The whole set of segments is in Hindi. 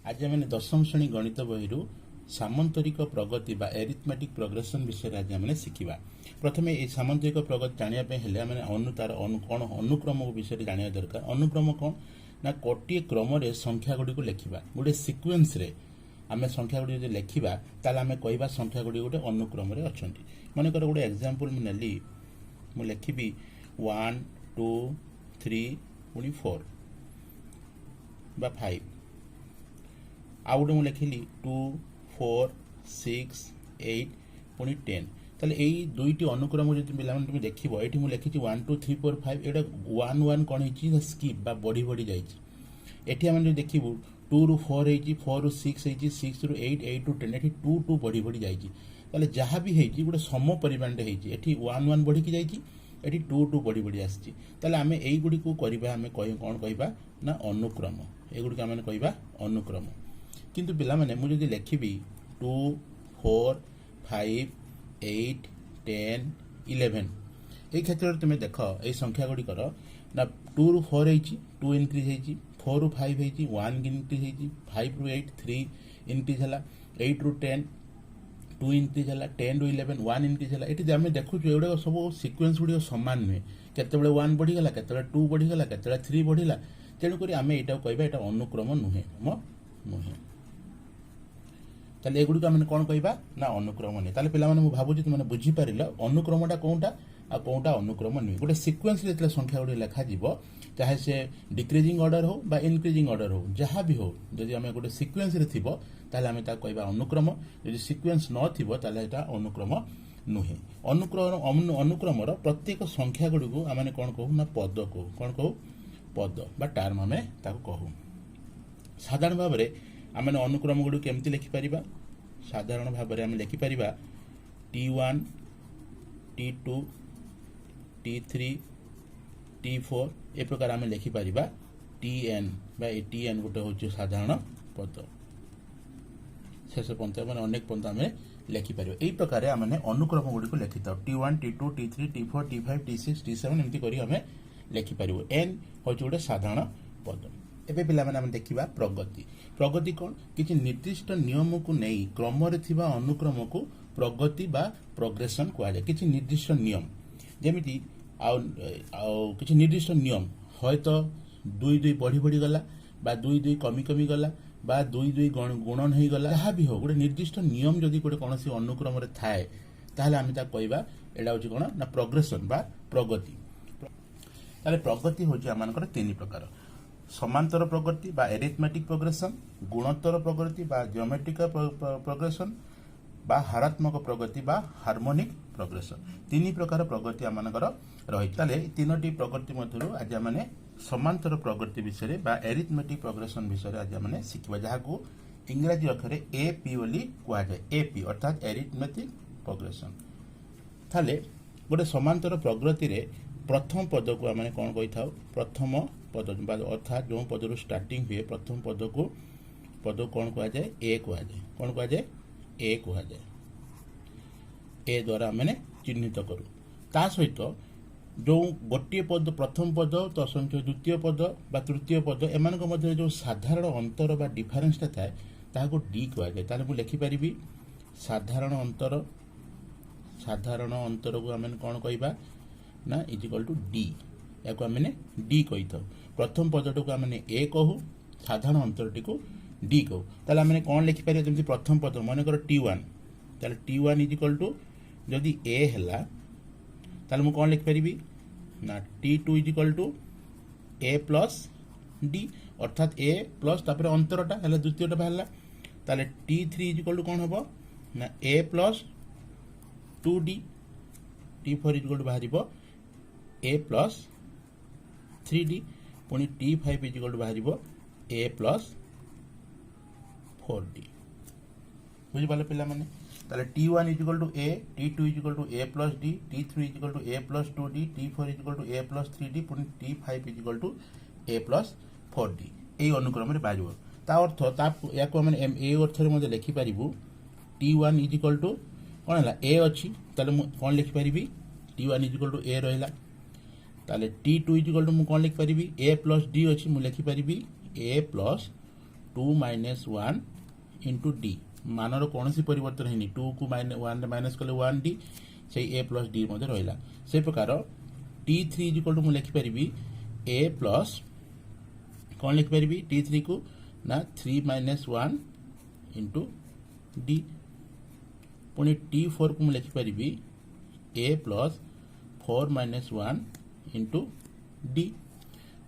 आज आम दशम श्रेणी गणित बही सामंतरिक प्रगति बा एरिथमेटिक प्रोग्रेसन विषय आज आम शिखा। प्रथम ये सामंतरिक प्रगति जानापी तार कौन अनुक्रम विषय जाना दरकार। अनुक्रम कौन ना गोटे क्रम संख्या गुड़ी को लिखा गोटे सिक्वेन्स आम संख्या गुड़ी लिखा ताल आम कह संख्या गुड़ी गोटे अनुक्रम अच्छा। मनकर गोटे एग्जांपल मुझे मुझे लिखी 1 2 3 पुणी 4 बा 5 आउ गोटे मुझे लिखिली 2 4 6 8 पुणी 10 ताले यही दुईटी अनुक्रम जो पे तुम देख ये मुझे लिखी 1 2 3 4 5 ये 1 1 कौन है स्कीप बा बढ़ी बढ़ी जाइए। आम जो देखू 2 रू 4 है 4 रू 6 है 6 रू 8 8 रू 10 ये 2 2 बढ़ी बढ़ी जाइए। जहाँ भी है गोटे सम परिमाण है 1 1 बढ़ी जाइए ये 2 2 बढ़ी बढ़ी आसी। आम यही को करवा आम कौन कहवा ना अनुक्रम एगुड़ी आम कहवा अनुक्रम। किंतु पिला माने मुझे लिखी 2 4 5 8 10 11 ये क्षेत्र में तुम्हें देख ये संख्या गुड़िकर ना 2 रू 4 है 2 इनक्रीज है 4 रू 5 है 1 इनक्रीज है 5 रू 8 3 इनक्रीज है 8 रू 10 2 इनक्रीज है 10 रू 11 1 इनक्रीज है। ये आम देखु एगुड़ा सब सिक्वेन्स गुड़ सामान नुहे केतबेले 1 बढ़ीगला केतबेले 2 बढ़ीगला केतबेले 3 बढ़ीला तेणुक आम यहाँ कहवा यहाँ अनुक्रम नुहे नुहे। ताले एगुड़ी आम कौन कहवा ना अनुक्रम नहीं। ताले पिला माने मु भाबुची तुमने बुझी पारिल अनुक्रमटा कौनटा आ कौनटा अनुक्रम नुहे। गोटे सिक्वेन्स रे संख्या गुड़ी लिखा जीवो चाहे से डिक्रीजिंग ऑर्डर हो बा इनक्रीजिंग ऑर्डर हो जहाँ भी हो जदि आम गोटे सिक्वेन्स रे थिबो ताले आम ता कहवा अनुक्रम यदि सिक्वेन्स न थिबो ताले एटा अनुक्रम नुहे। अनुक्रमर प्रत्येक संख्या गुड़ी को आम कौन कहू ना पद कहू कौन कहू पद बा टर्म आम कहू। साधारण भाव में आम अनुक्रम गुड़ी केमती लिखिपर साधारण भाव में आम लिखिपर T1 T2 T3 T4 ए प्रकार आम लिखिपर Tn Tn गोटे हूँ साधारण पद शेष पंथ मैंने अनेक पंथ आम लिखिपर यही प्रकार आम अनुक्रम गुड़ी को लिखि था T1 T2 T3 T4 T5 T6 T7 एमती कर लिखिपर n हूँ गोटे साधारण पद। एबे पिला माने हम देखिबा प्रगति। प्रगति कौन किसी निर्दिष्ट नियम को नहीं क्रम अनुक्रम को प्रगति बा प्रोग्रेसन कहुए। किसी निर्दिष्ट नियम जमीती किसी निर्दिष्ट नियम है तो 2 2 बढ़ी बढ़ी गला बा 2 2 कमी कमी गला बा 2 2 गुणन हो गला जहाँ भी हो गोटे निर्दिष्ट नियम जदि गोटे कौन अनुक्रम थाए ताहले आम ता कहवा एटा हूँ कौन ना प्रोग्रेसन बा प्रगति। ताले प्रगति हूँ आम 3 प्रकार समांतर प्रगति बा एरिथमेटिक प्रोग्रेसन गुणोत्तर प्रगति बा जियोमेट्रिकल प्रोग्रेसन बा हारात्मक प्रगति बा हार्मोनिक प्रोग्रेसन 3 प्रकार प्रगति आम रही। तीनोटी प्रगति मध्य आज आम समांतर प्रगति विषय बा एरिथमेटिक प्रोग्रेसन विषय आज आम शिखा जहाँ को इंग्राजी अक्षर AP बोली कहुए AP अर्थात एरिथमेटिक प्रोग्रेसन। ताले गोटे समांतर प्रगति रे प्रथम पद को आम कौन कही था प्रथम पद अर्थात जो पद स्टार्टिंग हुए प्रथम पद को कौन कह जाए ए कह जाए कौन कह जाए ए कह जाए ए द्वारा मैंने चिन्हित करूँ। ता सहित जो गोटे पद प्रथम पद तत्संख्य द्वितीय पद बा तृतीय पद एम जो साधारण अंतर बा डिफरेन्सटा थाए ताको डी कह जाए। ताले मुझे लिखिपारि साधारण अंतर को आम कौन कहवा ना इजिकल टू डी या आम डी कही था। प्रथम पदटी को आम ए कहू साधारण अंतरटी को डी कहू। ताले आम कौन लिखिपर जमी प्रथम पद मनकर T1 ताले T1 इजिकल टू जदि ए है ताले मु कौन लिखिपर ना T2 is equal to A plus D अर्थात ए प्लस तापर अंतरटा है द्वितीयटा बाहर ताले T3 इजिकल टू कौन हम ना a plus 2D T4 is equal to बाहर ए प्लस 3D पुणी T5 इजिकल टू बाहर ए प्लस 4D बुझिपारे पिला माने। ताले T1 is equal to A T2 is equal to A plus D T3 is equal to A plus 2D T4 is equal to A plus 3D पुणी T5 is equal to A plus 4D यही अनुक्रम में बाहर ता अर्थ या ए अर्थ में लिखिपर T1 इजिकल टू कौन है ए अच्छी कौन लिखिपर T1 इजिकल टू ए रहा ताले T2 इजिकल टू कौन लिखिपर ए प्लस डी अच्छी मुझे लिखिपर ए प्लस 2 माइनस 1 इंटू डी मानर कौन सी परिवर्तन है 2 को 1 माइनस कले 1 डी से ए प्लस डी मध्य रहा से प्रकार t3 इक्वल टू मुझे लिखिपारि ए प्लस कौन लिखिपारि t3 को ना 3 माइनस 1 इंटू डी पुणी t4 को मुझे लिखिपारि ए प्लस 4 माइनस 1 इंटू डी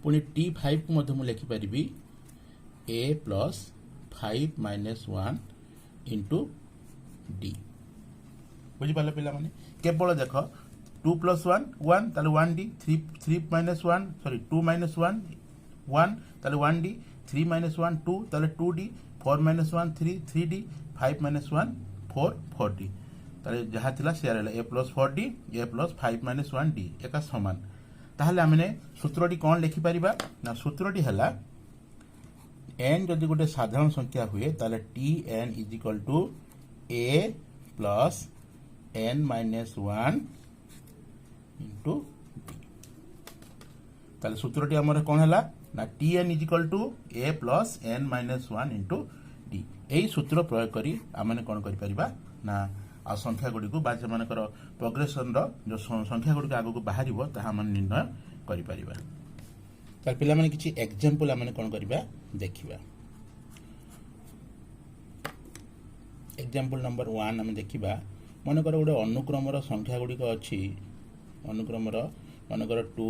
पुणी t5 को मध्य मुझे लिखिपारि ए प्लस 5 माइनस 1 इंटू डी बुझिपारे पिला माने केवल देख 2 प्लस 1 1 ताले 1 डी 3 माइनस 1 सॉरी 2 माइनस 1 1 ताले 1 डी 3 माइनस 1 2 ताले 2 d 4 minus 1 3 d 5 minus 1 4 d ताले जहाँ थिला से a plus 4 d a plus 5 minus 1 d एका समान ताहले आमने सूत्रटी कौन लिखि परिबा ना सूत्रटी हला n जदि गोटे साधारण संख्या हुए ताले tn is equal to a plus n minus 1 into ताले सूत्रटी आमर कौन हला ना tn is equal to a plus n minus 1 into D यही सूत्र प्रयोग करी आमने कौन करि परिबा ना आ संख्या गुडी को बा सेमानकर प्रोग्रेशन रो जो संख्या गुडी आगु को बाहरिबो ताहा मन निर्णय करि परिबा तार पिला माने किछि एग्जांपल आमने कोन करिबा देखिबा एग्जांपल नंबर 1 हम देखिबा मन कर गोटे अनुक्रम रो संख्या गुडी को अछि अनुक्रम रो मन कर 2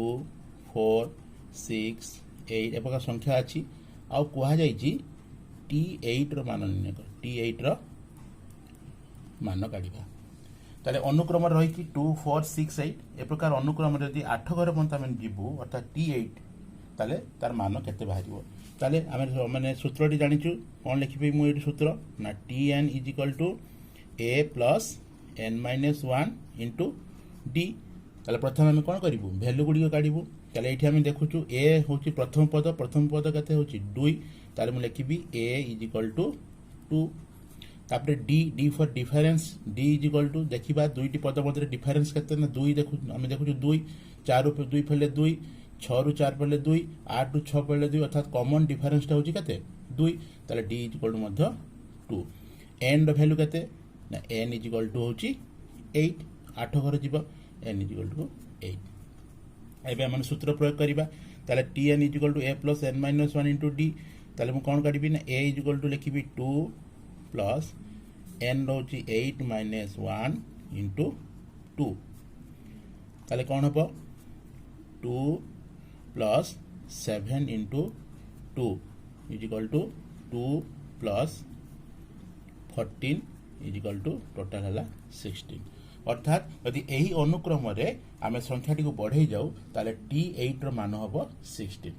4 6 8 एपका संख्या अछि आ कोहा जाई छी t8 रो मान निर्णय कर t8 रो मान काढ़ा ताले अनुक्रम रही 2 4 6 8 ए प्रकार अनुक्रम यदि 8 घर पर्यंत आम जीवु अर्थात t8 ताले तार मान केते बाहरिबो ताले आमे माने सूत्रटी जानिचु कोन लिखिबे मु एटी सूत्र ना tn is equal to a plus n minus 1 into d ताले प्रथम आमे कोन करिवु वैल्यू गुडी काढिबु ताले एठी आमे देखुचु a होची प्रथम पद केते होची 2 ताले मु लिखिबी a इज इक्वल टू 2 तापर D for difference D is equal to देखिबा दुईटी पद मध्य डिफरेंस केते ना 2 देखु आमे देखुचु 2 4 रु 2 फेले 2 6 रु 4 फेले 2 8 रु 6 फेले 2 अर्थात कॉमन डिफरेंस ता होची केते 2 ताले डी इज इक्वल टू मध्य 2 एन रो वैल्यू केते ना एन इज इक्वल टू होची 8 8 घर जीव एन इज इक्वल टू 8 एबे हम सूत्र प्रयोग करिबा ताले tn is equal to a plus n minus 1 into d ताले मु कोन काढिबी ना a इज इक्वल टू लिखिबी 2 प्लस n रोची 8 माइनस 1 इंटू 2 ताले कौन हम 2 plus 7 into 2 is equal to 2 plus 14 is equal to total है 16 अर्थात यदि यही अनुक्रम रे आमे संख्याटी को बढ़े जाऊ ताले t8 रो मान हम 16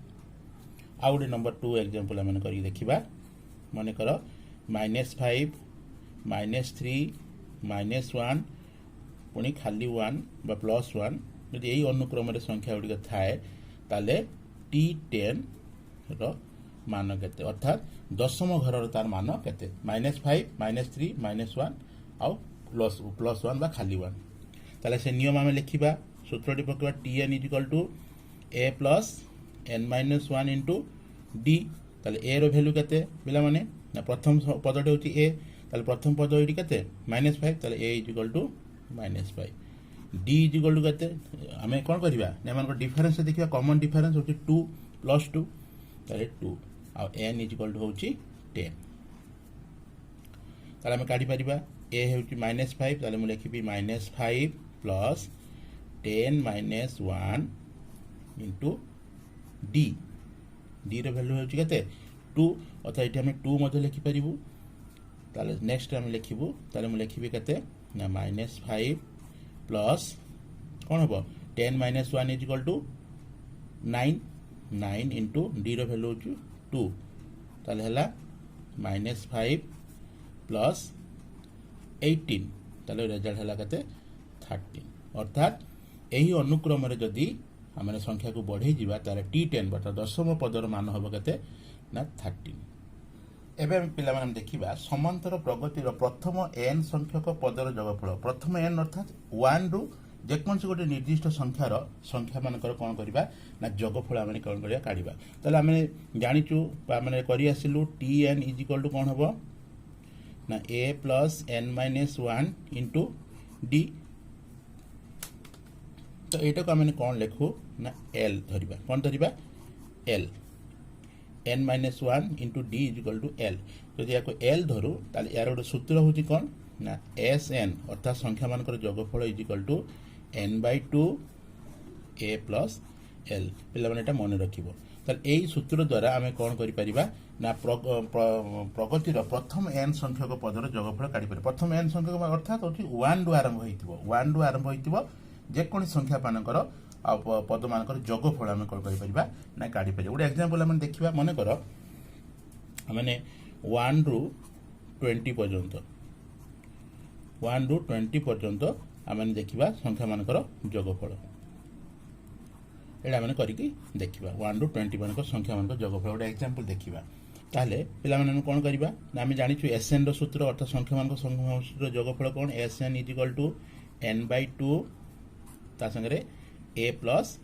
आ गोटे नंबर 2 एग्जांपल आमे करी देखिबा माने कर -5 -3 -1 पुणी खाली 1 बा +1 यदि यही अनुक्रम रे संख्या गुडी थाए ताले t10 रो मान केते अर्थात दशम घर तार मान केते -5 -3 -1 आउ +1 बा खाली 1 ताले से नियम आमे लिखिबा सूत्रटी प्रकार tn is equal to a plus n minus 1 into d ताले a रो वैल्यू केते बिला माने ना प्रथम पदटे होची a ताले प्रथम पद एटी केते -5 ताले a is equal to -5 d is equal to केते हमें कोन करबा ने मान को डिफरेंस देखिबा कॉमन डिफरेंस होची 2 प्लस 2 ताले 2 आ n इज इक्वल टू होची 10 ताले हमें काढी परिबा a होची -5 ताले मु लिखिबी -5 plus 10 minus 1 into d d रो वैल्यू होची केते 2 अथवा एठी हमें 2 मध्ये लिखि परिबु ताले नेक्स्ट हम लिखिबु ताले मु लिखिबी केते ना -5 प्लस कोन हबो 10 minus 1 is equal to 9 into d रो वैल्यू होची 2 ताले हला -5 प्लस 18 ताले रिजल्ट हला केते 13 अर्थात एही अनुक्रम रे जदी हमने संख्या को बढ़े जीवा तारे t10 बटा दशम पदर मान हबो केते ना 13 एबे पिला माने देखिबा समांतर प्रगतिर प्रथम n संख्यक पदर जोगफल प्रथम n अर्थात 1 रु जेकोसी गोटे निर्दिष्ट संख्यार संख्या मानकर कौन करवा ना जोगफल आम कौन करवा काढ़ा ताले आम जाचु आम कर आसलु t n is equal to कौन हम ना a plus n minus one into d तो यहाँ को आम कौन लिखु ना एल धरवा कौन धरवा l n minus one into d is equal to l जदि या एल धरू ताले यार गोटे सूत्र हूँ कौन ना एस एन अर्थात संख्या मानकर जोगफल is equal to N by two A plus l पे मन रखिबो यही सूत्र द्वारा आम कौन करिपरिबा ना प्रगतिर प्रथम एन संख्यक पदर जोगफल काढ़ी पारे प्रथम एन संख्यक अर्थात होची 1 रु आरंभ होइतिबो 1 रु आरंभ होइतिबो जेकोनी संख्या मानकर पद मानकर जोगफल आम कौन करिपरिबा ना काढ़ी पारे गोटे एग्जांपल आम देखिबा मन कर माने 1 रु 20 पर्यंत 1 रु 20 पर्यंत आम देखा संख्या मानकर जोगफल यहाँ करके देखा 1 रु 20 मान संख्या मान जोगफल गोटे एग्जांपल देखा ताहले पिला माने कौन करबा ना आम जानिछु एस एन सूत्र अर्थात संख्या मान सूत्र जोगफल कौन S N is equal to N by two ता संगे ए प्लस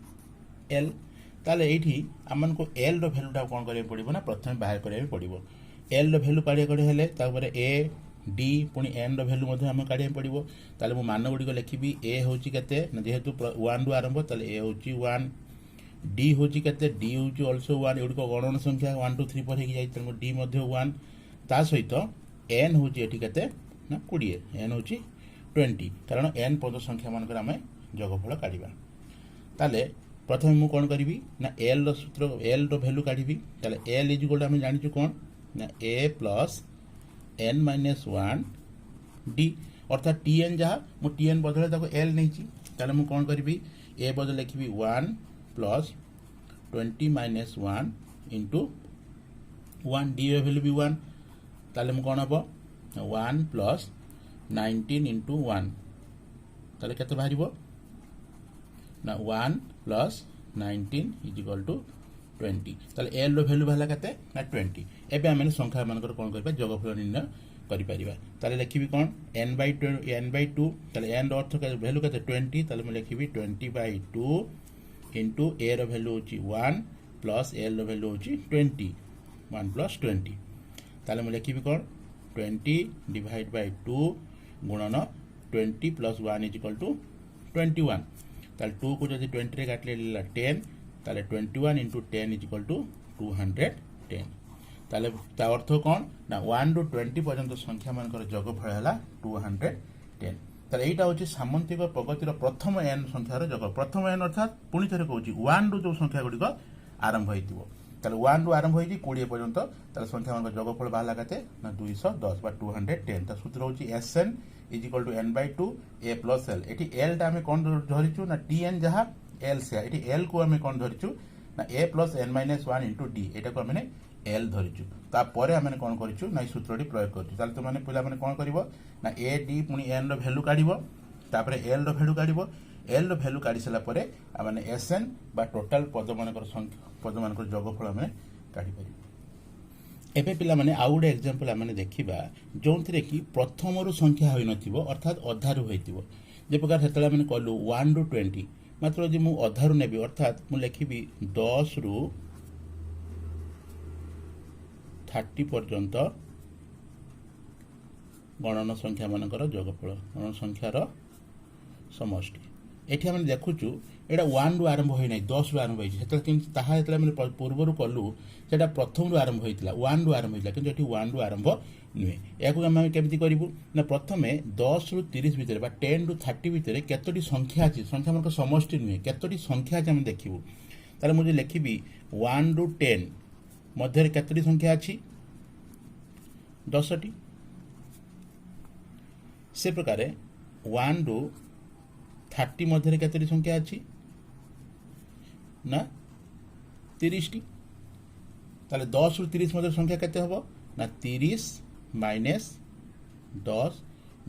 एल ताले एठी आमन को एल रो वैल्यूटा कौन करिया पड़िबो ना प्रथम बाहर करिया पड़िबो एल रो वैल्यू काढिया कड़े हेले तापर ए डी पुणी एन रैल्यू आम काढ़ा पड़ो ताले मु मान गुड़िक लिखी ए हूँ के जेहेतु 1 रु आरंभ ताले ए हूँ 1 डी हूँ के डी हूँ अल्सो 1 एगुड़िक गणन संख्या 1 2 3 4 हो डी 1 ता सहित एन हूँ ये ना 20 एन हूँ 20 कारण एन पद संख्या मानक आम जोगफल काढ़ा ताले प्रथम मु कौन करी ना एल सूत्र एल रैल्यू काढ़ी ताले एल इज गोल्ड आम जाचु कौन ना a plus n minus one d अर्थात टी एन जहाँ मु टी एन बदले एल नहीं मु कौन करी ए बदल लिखी 1 plus 20 minus 1 into 1 D value भी 1 ताले मु कौन हम 1 प्लस 19 इंटू 1 ताले केते बाहरिबो ना 1 प्लस 19 इज इक्वल टू 20 ताले एल रो वैल्यू बाहला केते ना 20 एबे आमे संख्या मानकर कोन करबा जोगफल निर्णय करि परिबा ताले लिखिबी कोन n by 2 ताले n रो अर्थ के वैल्यू केते 20 ताले म लिखिबी 20 by 2 इनटू a रो वैल्यू होची 1 प्लस l रो वैल्यू होची 20 1 प्लस 20 ताले म लिखिबी कोन 20 डिवाइड बाय 2 गुणन 20 प्लस 1 इज इक्वल टू 21 ताले 2 को जदि 20 रे काटले 10 ताले 21 इंटू 10 इज इक्वल टू 210 ताले ता अर्थ कौन ना 1 रु 20 पर्यंत संख्या मानकर जोगफल है 210 ताले एटा होची सामंतिक प्रगतिर प्रथम एन संख्यार जोग प्रथम एन अर्थात पुणी थे कहूँ 1 रु जो संख्या गुड़िक आरंभ हो ताले 1 रु आरंभ हो 20 पर्यंत ताले संख्या मानकर जोगफल बाहला केते ना 210 बा 210 ता सूत्र होची S N is equal to N by 2 A plus L एटी एल टा आम कौन धरिचु ना टी एन जहाँ एल से ये एल को आम कौन धरिचु ना a plus n minus 1 into d एटा को आम एल धरिचु तापर आम कौन करिचु ना सूत्रटी प्रयोग करचु ताले तो माने पिला माने कौन करिवो ना ए डी पुणी एन रो वैल्यू काढिवो तापर एल रो वैल्यू काढिवो एल रो वैल्यू काढी सला परे माने एस एन बा टोटल पद मानकर संख्या पद मानकर जोगफल आम काढी परिबो एबे पिला माने आउ गोटे एग्जांपल आम देखिबा जोंथिरे कि प्रथम रु संख्या होई नथिबो अर्थात अधारु होइतिबो जे प्रकार हेतला माने कहलु 1 रु 20 मात्र यदि मु अधारु नेबी अर्थात मु लिखिबी 10 रु 30 पर्यंत गणन संख्या मानकर जोगफल गणन संख्यार समष्टि एठी हम देखुचु एटा 1 रु आरंभ होई नै 10 रु आरंभ होई हेतला कि ताहा हेतला माने पूर्व रु कलु सेटा प्रथम रु आरंभ होइतिला 1 रु आरंभ होइतिला किंतु एठी 1 रु आरंभ नुहे याकु हम केमिति करिवु ना प्रथमे 10 रु 30 भितर बा 10 रु 30 भितर केतोटी संख्या अछि संख्या मानकर समष्टि नुहे केतोटी संख्या अछि हम देखिबु ताले मुझे लिखिबी 1 रु 10 मध्य केतोटी संख्या अछि 10 टी से प्रकार 1 रु 30 मध्य केतोटी संख्या अछि ना 30 टी ताले 10 रु 30 मध्य संख्या केते हबो ना 30 माइनस 10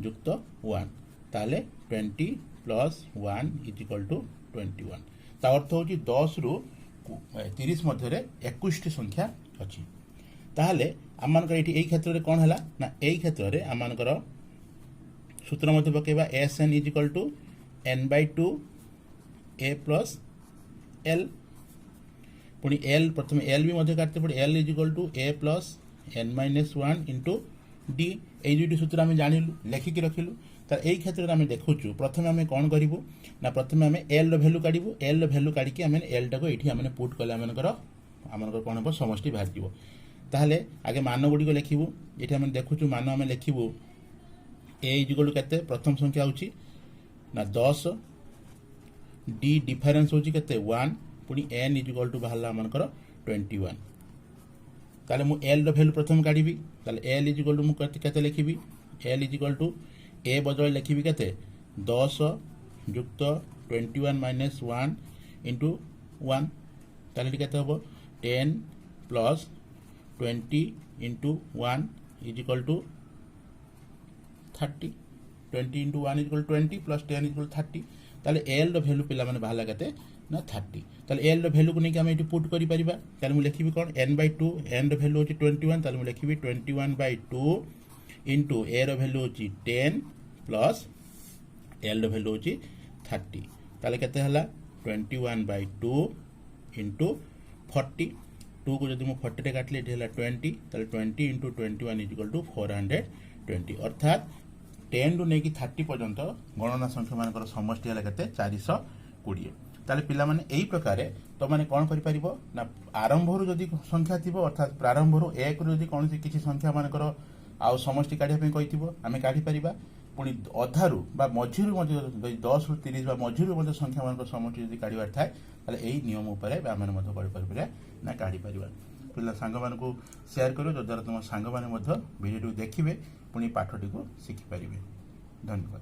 जुक्त 1 ताले 20 प्लस 1 इज इक्वल टू 21 ता अर्थ होची 10 रु 30 मध्य 21 टी संख्या अछि ताहले आमानकर एठी एई क्षेत्र रे कोन हला ना एई क्षेत्र रे आमानकर सूत्र मध्य पकेबा s N is equal to n/2 a plus l पुणी l प्रथम l भी मध्य काटते पड़े l is equal to a plus n-1 into d এই দুইটি সূত্র আমি জানিলু লেখিকি রখিলু তার এই ক্ষেত্রে আমি দেখুছু প্রথমে আমি কোন করিবু না প্রথমে আমি l র ভ্যালু কাটিবু l র ভ্যালু কাটিকি আমি l টাকে এটি আমি পুট কলে আমানকৰ কোন হবো সমষ্টি বাহার দিব তাহলে আগে মান গুড়িক লেখিবু এটি আমি দেখুছু মান আমি লেখিবু a ইজ ইকুয়াল টু কেতে প্রথম সংখ্যা হচ্ছে না 10 d ডিফারেন্স হচ্ছে কেতে 1 পুনি n ইজ ইকুয়াল টু বাহারলা আমানকৰ 21 তাহলে মু l র ভ্যালু প্রথম কাটিবি তাহলে l ইজ ইকুয়াল টু মু কেতে লিখিবি l is equal to a বদলে লিখিবি কেতে 10 যুক্ত 21 মাইনাস 1 ইনটু 1 তাহলে এটি কেতে হবো 10 plus 20 into 1 is equal to 30 20 into 1 is equal to 20 plus 10 is equal to 30 তাহলে l র ভ্যালু পিলা মানে বাহারলা কেতে না 30 তাহলে l র ভ্যালু কো নেকি আমি এটি পুট করি পারিবা তাহলে মু লিখিবি কোন n/2 n র ভ্যালু হচ্ছে 21 তাহলে মু লিখিবি 21/2 ইনটু a র ভ্যালু হচ্ছে 10 প্লাস l র ভ্যালু হচ্ছে 30 তাহলে কেতে হলা 21/2 ইনটু 40 2 को যদি মু 40 রে কাটলে এটি হলা 20 তাহলে 20 ইনটু 21 ইজ ইকুয়াল টু 420 অর্থাৎ 10 রু নেকি 30 পর্যন্ত গণনা সংখ্যা মানকৰ সমষ্টি হলা কেতে 420 তাহলে পিলা মানে এই প্রকারে তো মানে কোন করি পারিব না আরম্ভরু যদি সংখ্যা থিব অর্থাৎ প্রারম্ভরু 1 রু যদি কোনসি কিছু সংখ্যা মানকৰ আউ সমষ্টি কাঢ়িয়া পই কইতিব আমি কাঢ়ি পারিবা পুনি অধারু বা মঝিরু মধ্যে 10 রু 30 বা মঝিরু মধ্যে সংখ্যা মানকৰ সমষ্টি যদি কাঢ়িবার থায় তাহলে এই নিয়ম উপরে আমরা মধ্যে করি পারিবা না কাঢ়ি পারিবা পিলা সাঙ্গ মানকু শেয়ার করিও যদ্ୱାରା তোমার সাঙ্গ মানে মধ্যে ভিডিওটি দেখিবে পুনি পাঠটিକୁ শিখি পারিবে ধন্যবাদ।